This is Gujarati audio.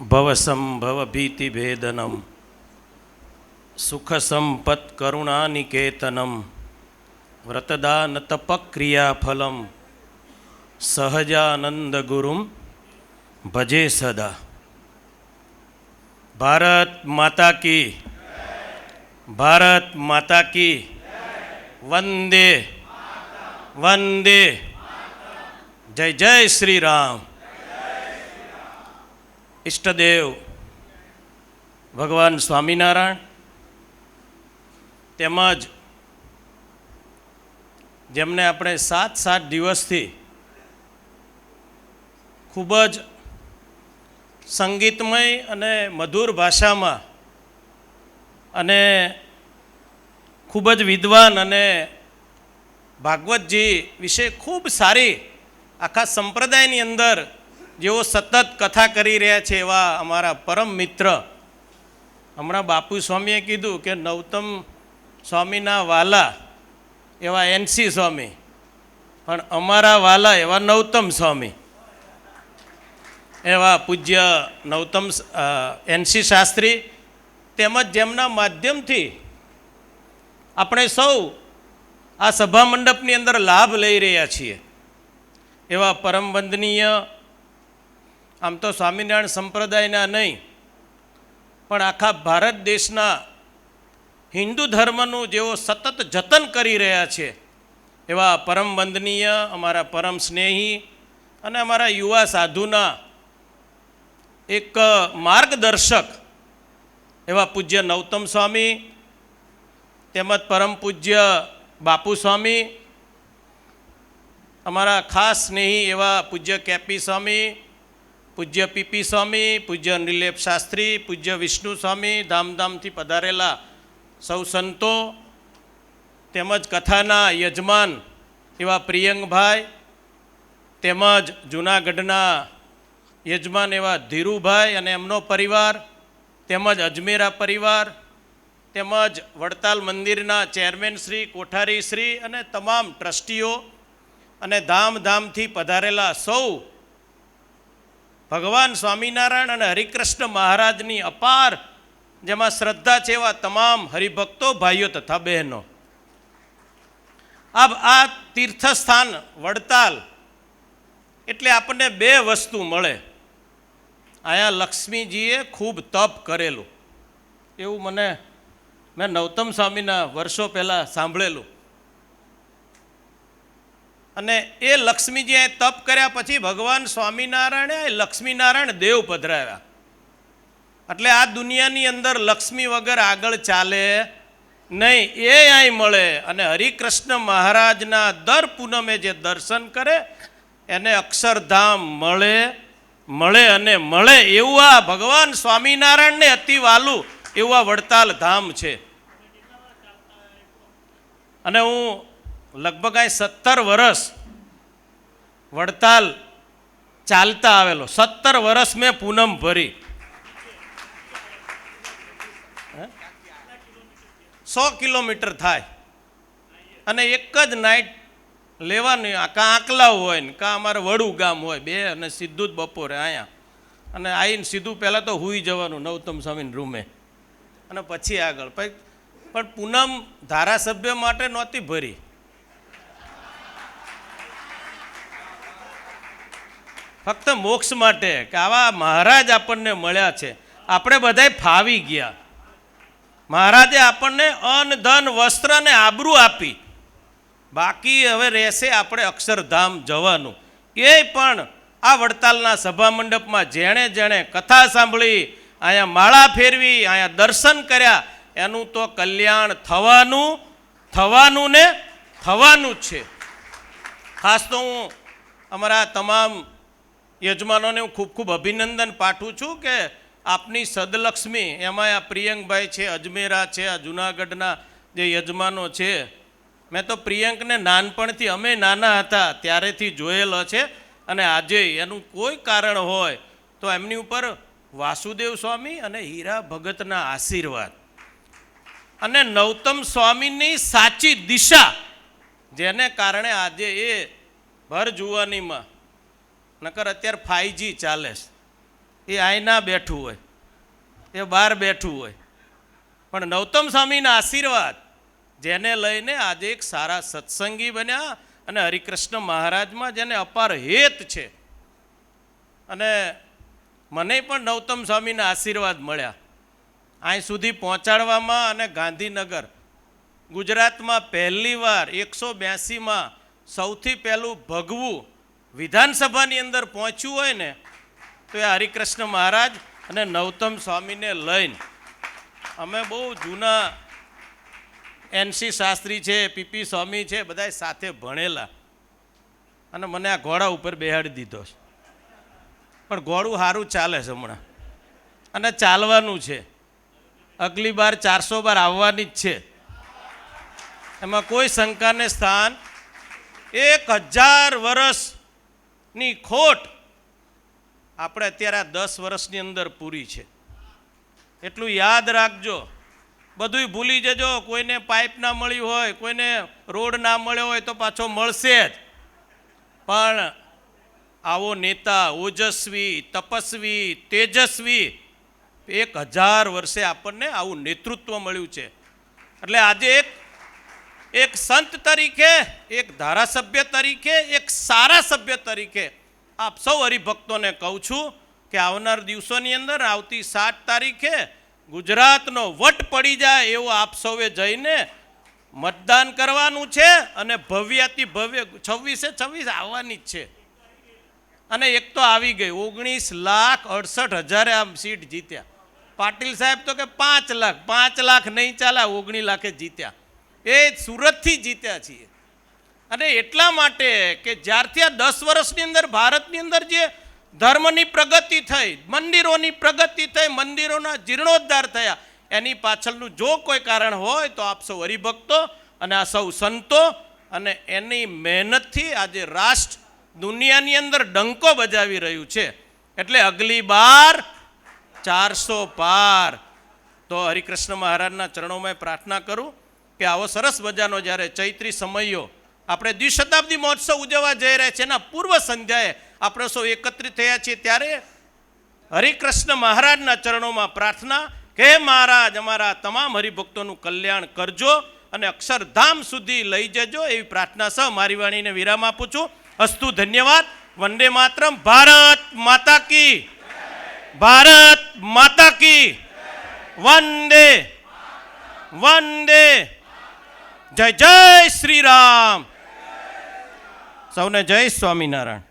ભવસંભવભીતિભેદનમ સુખસંપત્કરુણાનિકેતનમ વ્રતદાનતપક્રિયાફલમ સહજાનંદગુરુમ ભજે સદા. ભારત માતા કી, ભારત માતા કી, વંદે વંદે, જય જય શ્રી રામ. ઈષ્ટદેવ ભગવાન સ્વામિનારાયણ તેમજ જેમને આપણે 7 દિવસથી ખૂબ જ સંગીતમય અને મધુર ભાષામાં અને ખૂબ જ વિદ્વાન અને ભાગવતજી વિશે ખૂબ સારી આખા સંપ્રદાયની અંદર જેઓ સતત કથા કરી રહ્યા છે એવા અમારા પરમ મિત્ર, હમણાં બાપુ સ્વામીએ કીધું કે નૌતમ સ્વામીના વાલા એવા એનસી સ્વામી, પણ અમારા વાલા એવા નૌતમ સ્વામી, એવા પૂજ્ય નૌતમ એનસી શાસ્ત્રી, તેમજ જેમના માધ્યમથી આપણે સૌ આ સભા મંડપની અંદર લાભ લઈ રહ્યા છીએ એવા પરમ વંદનીય, આમ તો સ્વામિનારાયણ સંપ્રદાયના નહીં પણ આખા ભારત દેશના હિન્દુ ધર્મનું જેઓ સતત જતન કરી રહ્યા છે એવા પરમ વંદનીય, અમારા પરમ સ્નેહી અને અમારા યુવા સાધુના એક માર્ગદર્શક એવા પૂજ્ય નૌતમ સ્વામી, તેમજ પરમ પૂજ્ય બાપુ સ્વામી, અમારા ખાસ સ્નેહી એવા પૂજ્ય કેપી સ્વામી, પૂજ્ય પીપી સ્વામી, પૂજ્ય નિલેપ શાસ્ત્રી, પૂજ્ય વિષ્ણુ સ્વામી, ધામધામથી પધારેલા સૌ સંતો, તેમજ કથાના યજમાન એવા પ્રિયંકભાઈ, તેમજ જૂનાગઢના યજમાન એવા ધીરુભાઈ અને એમનો પરિવાર, તેમજ અજમેરા પરિવાર, તેમજ વડતાલ મંદિરના ચેરમેન શ્રી, કોઠારી શ્રી અને તમામ ટ્રસ્ટીઓ અને ધામધામથી પધારેલા સૌ ભગવાન સ્વામિનારાયણ અને હરિકૃષ્ણ મહારાજની અપાર જેમાં શ્રદ્ધા છે એવા તમામ હરિભક્તો, ભાઈઓ તથા બહેનો. આ તીર્થસ્થાન વડતાલ એટલે આપણને 2 વસ્તુ મળે. અહીંયા લક્ષ્મીજીએ ખૂબ તપ કરેલું એવું મેં નૌતમ સ્વામીના વર્ષો પહેલાં સાંભળેલું, અને એ લક્ષ્મીજીએ તપ કર્યા પછી ભગવાન સ્વામિનારાયણે લક્ષ્મીનારાયણ દેવ પધરાવ્યા. એટલે આ દુનિયાની અંદર લક્ષ્મી વગર આગળ ચાલે નહીં, એ અહીં મળે. અને હરિકૃષ્ણ મહારાજના દર પૂનમે જે દર્શન કરે એને અક્ષરધામ મળે અને મળે એવું આ ભગવાન સ્વામિનારાયણને અતિ વાલું એવું આ વડતાલ ધામ છે. અને હું લગભગ 17 વર્ષ વડતાલ ચાલતા આવેલો, 17 વર્ષ મેં પૂનમ ભરી. 100 કિલોમીટર થાય અને એક જ નાઇટ લેવાની, કાં આકલાવ હોય ને કાં અમારે વડું ગામ હોય, 2 અને સીધું જ બપોરે અહીંયા, અને આવીને સીધું પહેલાં તો સૂઈ જવાનું નૌતમ સ્વામીના રૂમે અને પછી આગળ. પણ પૂનમ ધારાસભ્ય માટે નહોતી ભરી, ફક્ત મોક્ષ માટે કે આવા મહારાજ આપણને મળ્યા છે, આપણે બધાય ફાવી ગયા. મહારાજે આપણને અન્ન, ધન, વસ્ત્ર અને આબરૂ આપી, બાકી હવે રહેશે આપણે અક્ષરધામ જવાનું. એ પણ આ વડતાલના સભા મંડપમાં જેણે જેણે કથા સાંભળી, અહીંયા માળા ફેરવી, અહીંયા દર્શન કર્યા, એનું તો કલ્યાણ થવાનું ને થવાનું જ છે. ખાસ તો હું અમારા તમામ યજમાનોને હું ખૂબ અભિનંદન પાઠવું છું કે આપની સદલક્ષ્મી, એમાં આ પ્રિયંકભાઈ છે, અજમેરા છે, આ જૂનાગઢના જે યજમાનો છે. મેં તો પ્રિયંકને નાનપણથી, અમે નાના હતા ત્યારેથી જોયેલો છે, અને આજે એનું કોઈ કારણ હોય તો એમની ઉપર વાસુદેવ સ્વામી અને હીરા ભગતના આશીર્વાદ અને નૌતમ સ્વામીની સાચી દિશા, જેને કારણે આજે એ ભર જુવાનીમાં, નકર અત્યારે 5G ચાલે છે, એ આયના બેઠું હોય, એ બહાર બેઠું હોય, પણ નૌતમ સ્વામીના આશીર્વાદ જેને લઈને આજે એક સારા સત્સંગી બન્યા અને હરિકૃષ્ણ મહારાજમાં જેને અપાર હેત છે. અને મને પણ નૌતમ સ્વામીના આશીર્વાદ મળ્યા અહીં સુધી પહોંચાડવામાં. અને ગાંધીનગર ગુજરાતમાં પહેલીવાર 182માં સૌથી પહેલું ભગવું વિધાનસભાની અંદર પહોંચ્યું હોય ને તો એ હરિકૃષ્ણ મહારાજ અને નૌતમ સ્વામીને લઈને. અમે બહુ જૂના એનસી શાસ્ત્રી છે, પીપી સ્વામી છે, બધા સાથે ભણેલા. અને મને આ ઘોડા ઉપર બેહાડી દીધો છે, પણ ઘોડું સારું ચાલે છે હમણાં અને ચાલવાનું છે. અગલી બાર 400 બાર આવવાની જ છે, એમાં કોઈ શંકાને સ્થાન. 1000 વર્ષની ખોટ આપણે અત્યારે આ 10 વર્ષની અંદર પૂરી છે. એટલું યાદ રાખજો. બધુંય ભૂલી જજો. કોઈને પાઇપ ના મળી હોય, કોઈને રોડ ના મળ્યો હોય તો પાછો મળશે જ. પણ આવો નેતા ઓજસ્વી, તપસ્વી, તેજસ્વી 1000 વર્ષે આપણને આવું નેતૃત્વ મળ્યું છે. એટલે આજે એક સંત તરીકે, એક ધારાસભ્ય તરીકે, એક સારા સભ્ય તરીકે આપ સૌ હરિભક્તોને કહું છું કે આવનાર દિવસોની અંદર આવતી 7 તારીખે ગુજરાતનો વટ પડી જાય એવું આપ સૌએ જઈને મતદાન કરવાનું છે. અને ભવ્યાતિ ભવ્ય 26 આવવાની જ છે. અને એક તો આવી ગઈ 19,68,000 આમ સીટ જીત્યા. પાટીલ સાહેબ તો કે 5 લાખ, 5 લાખ નહીં ચાલે, 19 લાખે જીત્યા. એ સુરતથી જીત્યા છીએ. અને એટલા માટે કે જ્યારથી આ 10 વર્ષની અંદર ભારતની અંદર જે ધર્મની પ્રગતિ થઈ, મંદિરોની પ્રગતિ થઈ, મંદિરોના જીર્ણોદ્ધાર થયા, એની પાછળનું જો કોઈ કારણ હોય તો આપ સૌ હરિભક્તો અને આ સૌ સંતો અને એની મહેનતથી આજે રાષ્ટ્ર દુનિયાની અંદર ડંકો બજાવી રહ્યું છે. એટલે અગલી બાર 400 પાર. તો હરિકૃષ્ણ મહારાજના ચરણોમાં પ્રાર્થના કરું કે આવો સરસ મજાનો જ્યારે ચૈત્રી સમયો આપણે દ્વિશતાબ્દી મહોત્સવ ઉજવવા જઈ રહ્યા છે, એના પૂર્વ સંધ્યાએ આપણે સૌ એકત્રિત થયા છીએ, ત્યારે હરિકૃષ્ણ મહારાજના ચરણોમાં પ્રાર્થના કે મહારાજ અમારા તમામ હરિભક્તોનું કલ્યાણ કરજો અને અક્ષરધામ સુધી લઈ જજો, એવી પ્રાર્થના સહ મારી વાણીને વિરામ આપું છું. અસ્તુ, ધન્યવાદ. વંદે માતરમ. ભારત માતા કી, ભારત માતા કી. વંદે વંદે. જય જય શ્રી રામ. સૌને જય સ્વામિનારાયણ.